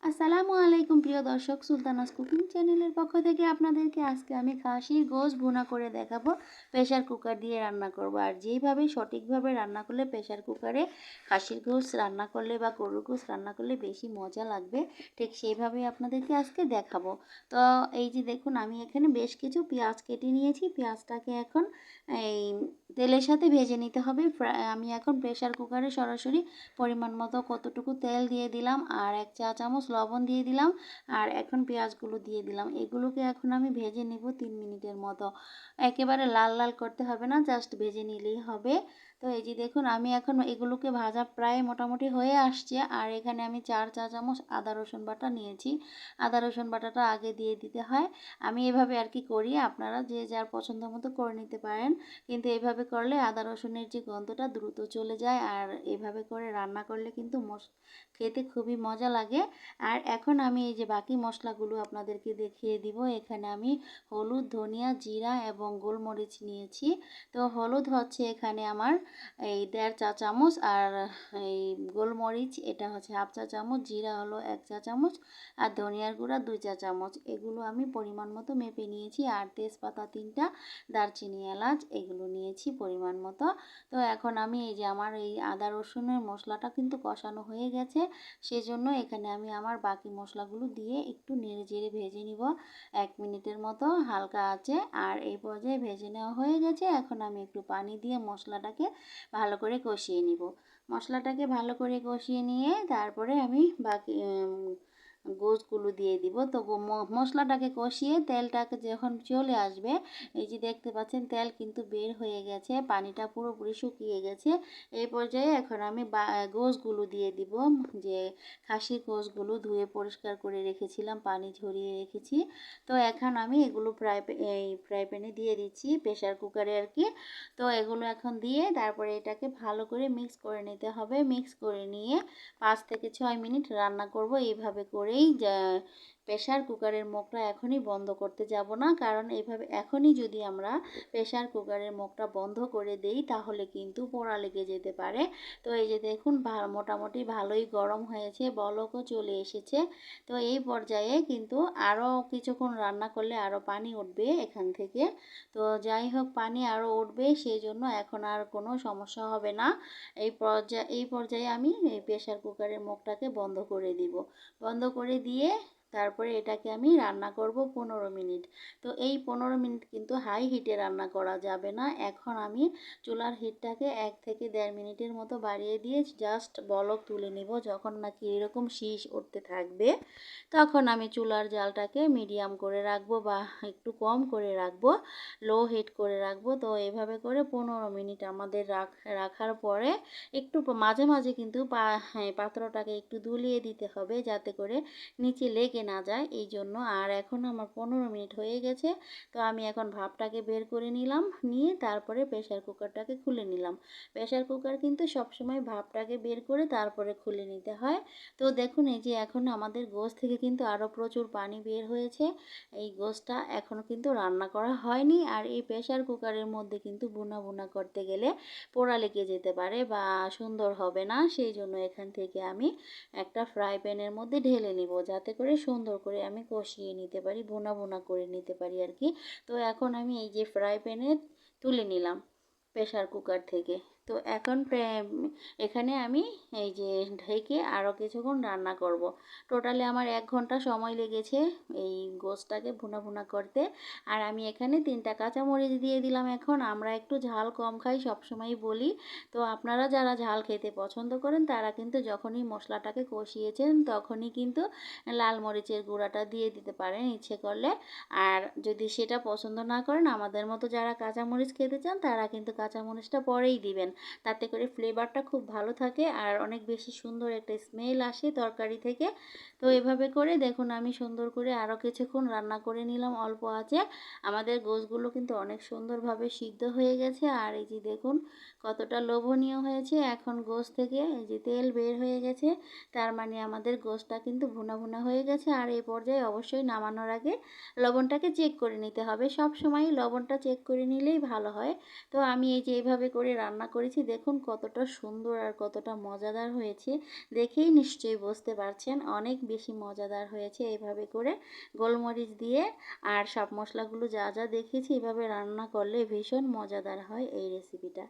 আসসালামু আলাইকুম প্রিয় দর্শক, সুলতানাস কুকিং চ্যানেলের পক্ষ থেকে আপনাদেরকে আজকে আমি খাসির গোশ ভুনা করে দেখাবো। প্রেশার কুকার দিয়ে রান্না করব। আর যেইভাবে সঠিকভাবে রান্না করলে প্রেশার কুকারে খাসির গোশ রান্না করলে বা গরুর গোশ রান্না করলে বেশি মজা লাগবে, ঠিক সেইভাবেই আপনাদেরকে আজকে দেখাবো। তো এই যে দেখুন, আমি এখানে বেশ কিছু পেঁয়াজ কেটে নিয়েছি। পেঁয়াজটাকে এখন এই তেলের সাথে ভেজে নিতে হবে। আমি এখন প্রেশার কুকারে সরাসরি পরিমাণ মতো কতটুকু তেল দিয়ে দিলাম, আর 1 চা চামচ লবণ দিয়ে দিলাম, আর এখন পেঁয়াজগুলো দিয়ে দিলাম। এগুলোকে এখন আমি ভেজে নিব 3 মিনিটের মতো। একেবারে লাল লাল করতে হবে না, জাস্ট ভেজে নিলেই হবে। তো এই যে দেখুন, আমি এখন এগুলোকে ভাজা প্রায় মোটামুটি হয়ে আসছে। আর এখানে আমি 4 চা চামচ আদা রসুন বাটা নিয়েছি। আদা রসুন বাটাটা আগে দিয়ে দিতে হয়। আমি এভাবে আর কি করি, আপনারা যে যার পছন্দ মতো করে নিতে পারেন। কিন্তু এইভাবে করলে আদা রসুনের যে গন্ধটা দ্রুত চলে যায়, আর এভাবে করে রান্না করলে কিন্তু খেতে খুবই মজা লাগে। আর এখন আমি এই যে বাকি মশলাগুলো আপনাদেরকে দেখিয়ে দিব। এখানে আমি হলুদ, ধনিয়া, জিরা এবং গোলমরিচ নিয়েছি। তো হলুদ হচ্ছে এখানে আমার এই 1.5 চা চামচ, আর এই গোলমরিচ এটা হচ্ছে 1/2 চা চামচ, জিরা হলো 1 চা চামচ, আর ধনিয়ার গুঁড়া 2 চা চামচ। এগুলো আমি পরিমাণ মতো মেপে নিয়েছি। আর তেজপাতা 3টা, দারচিনি, এলাচ এগুলো নিয়েছি পরিমাণ মতো। তো এখন আমি এই যে আমার এই আদা রসুনের মশলাটা কিন্তু কষানো হয়ে গেছে, সেজন্য এখানে আমি আমার বাকি মশলাগুলো দিয়ে একটু নেড়ে চেড়ে ভেজে নিব 1 মিনিটের মতো হালকা আঁচে। আর এই পর্যায়ে ভেজে নেওয়া হয়ে গেছে। এখন আমি একটু পানি দিয়ে মশলাটাকে ভালো করে কষিয়ে নিব। মশলাটাকে ভালো করে কষিয়ে নিয়ে তারপরে আমি বাকি গোশগুলো দিয়ে দিব। তো মশলাটাকে কষিয়ে তেলটাকে যখন চলে আসবে, এই যে দেখতে পাচ্ছেন তেল কিন্তু বের হয়ে গেছে, পানিটা পুরোপুরি শুকিয়ে গেছে। এই পর্যায়ে এখন আমি গোশগুলো দিয়ে দিব, যে খাসির গোশগুলো ধুয়ে পরিষ্কার করে রেখেছিলাম, পানি ঝরিয়ে রেখেছি। তো এখন আমি এগুলো ফ্রাই প্যানে দিয়ে দিচ্ছি, প্রেশার কুকারে আর কি। তো এগুলো এখন দিয়ে তারপরে এটাকে ভালো করে মিক্স করে নিতে হবে। মিক্স করে নিয়ে 5 থেকে 6 মিনিট রান্না করব। এইভাবে করেই প্রেশার কুকারের মুখটা এখনই বন্ধ করতে যাব না, কারণ এইভাবে এখনই যদি আমরা প্রেশার কুকারের মুখটা বন্ধ করে দেই তাহলে কিন্তু পোড়া লেগে যেতে পারে। তো এই যে দেখুন, মোটামুটি ভালোই গরম হয়েছে, বলকও চলে এসেছে। তো এই পর্যায়ে কিন্তু আরও কিছুক্ষণ রান্না করলে আরও পানি উঠবে এখান থেকে। তো যাই হোক, পানি আরও উঠবে, সেই জন্য এখন আর কোনো সমস্যা হবে না। এই পর্যায়ে আমি এই প্রেশার কুকারের মুখটাকে বন্ধ করে দিব। বন্ধ করে দিয়ে তারপরে এটাকে আমি রান্না করব 15 মিনিট। তো এই 15 মিনিট কিন্তু হাই হিটে রান্না করা যাবে না। এখন আমি চুলার হিটটাকে 1 থেকে 1.5 মিনিটের মতো বাড়িয়ে দিয়ে জাস্ট বলক তুলে নেব। যখন নাকি এরকম শীষ উঠতে থাকবে, তখন আমি চুলার জালটাকে মিডিয়াম করে রাখবো বা একটু কম করে রাখবো, লো হিট করে রাখবো। তো এভাবে করে 15 মিনিট আমাদের রাখার পরে একটু মাঝে মাঝে কিন্তু পাত্রটাকে একটু দুলিয়ে দিতে হবে, যাতে করে নিচে লেগে না যায়, এই জন্য। আর এখন আমার 15 মিনিট হয়ে গেছে। তো আমি এখন ভাপটাকে বের করে নিলাম, নিয়ে তারপরে প্রেশার কুকারটাকে খুলে নিলাম। প্রেশার কুকার কিন্তু সবসময় ভাপটাকে বের করে তারপরে খুলে নিতে হয়। তো দেখুন, এই যে এখন আমাদের গোশ থেকে কিন্তু আরও প্রচুর পানি বের হয়েছে। এই গোশটা এখনও কিন্তু রান্না করা হয়নি। আর এই প্রেশার কুকারের মধ্যে কিন্তু ভুনা ভুনা করতে গেলে পোড়া লেগে যেতে পারে বা সুন্দর হবে না, সেই জন্য এখান থেকে আমি একটা ফ্রাই প্যানের মধ্যে ঢেলে নিব, যাতে করে সুন্দর করে আমি কষিয়ে নিতে পারি, ভুনা ভুনা করে নিতে পারি আর কি। তো এখন আমি এই যে ফ্রাই প্যানে তুলে নিলাম প্রেশার কুকার থেকে। তো এখন এখানে আমি এই যে ঢেকে আরও কিছুক্ষণ রান্না করব। টোটালি আমার 1 ঘন্টা সময় লেগেছে এই গোশটাকে ভুনা ভুনা করতে। আর আমি এখানে 3টা কাঁচামরিচ দিয়ে দিলাম। এখন আমরা একটু ঝাল কম খাই, সবসময়ই বলি। তো আপনারা যারা ঝাল খেতে পছন্দ করেন তারা কিন্তু যখনই মশলাটাকে কষিয়েছেন তখনই কিন্তু লাল মরিচের গুঁড়াটা দিয়ে দিতে পারেন ইচ্ছে করলে। আর যদি সেটা পছন্দ না করেন, আমাদের মতো যারা কাঁচামরিচ খেতে চান তারা কিন্তু কাঁচামরিচটা পরেই দিবেন, তাতে করে ফ্লেভারটা খুব ভালো থাকে আর অনেক বেশি সুন্দর একটা স্মেল আসে তরকারি থেকে। তো এভাবে করে দেখুন, আমি সুন্দর করে আরও কিছুক্ষণ রান্না করে নিলাম অল্প আঁচে। আমাদের গোশগুলো কিন্তু অনেক সুন্দরভাবে সিদ্ধ হয়ে গেছে। আর এই যে দেখুন কতটা লোভনীয় হয়েছে। এখন গোশ থেকে এই যে তেল বের হয়ে গেছে, তার মানে আমাদের গোশটা কিন্তু ভুনা ভুনা হয়ে গেছে। আর এই পর্যায়ে অবশ্যই নামানোর আগে লবণটাকে চেক করে নিতে হবে। সব সময় লবণটা চেক করে নিলেই ভালো হয়। তো আমি এই যে এইভাবে করে রান্না করে করেছি। দেখুন কতটা সুন্দর আর কতটা মজাদার হয়েছে, দেখেই নিশ্চয়ই বুঝতে পারছেন অনেক বেশি মজাদার হয়েছে। এইভাবে করে গোলমরিচ দিয়ে আর সব মশলাগুলো যা যা দেখিয়েছি এভাবে রান্না করলে ভীষণ মজাদার হয় এই রেসিপিটা।